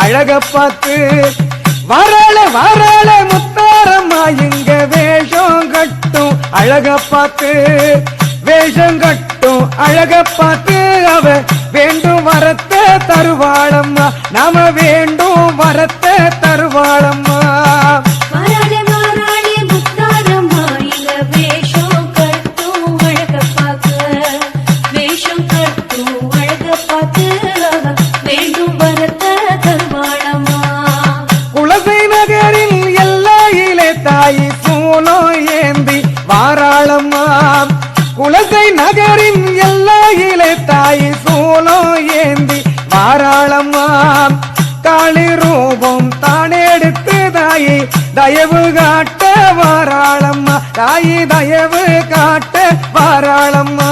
அழக பார்த்து வரல வரல முத்தாரம்மா இங்க வேஷம் கட்டும் அழக பார்த்து வேஷம் கட்டும் அழக பார்த்து அவ வேண்டும் வரத்தை தருவாளம்மா நாம வேண்டும் வரத்தை தருவாளம்மா வாராளம்மா குலசை நகரின் எல்லையிலே தாய் சூலோ ஏந்தி வாராளம்மா காளி ரூபம் தானெடுத்து தாயை தயவு காட்ட வாராளம்மா தாயை தயவு காட்ட வாராளம்மா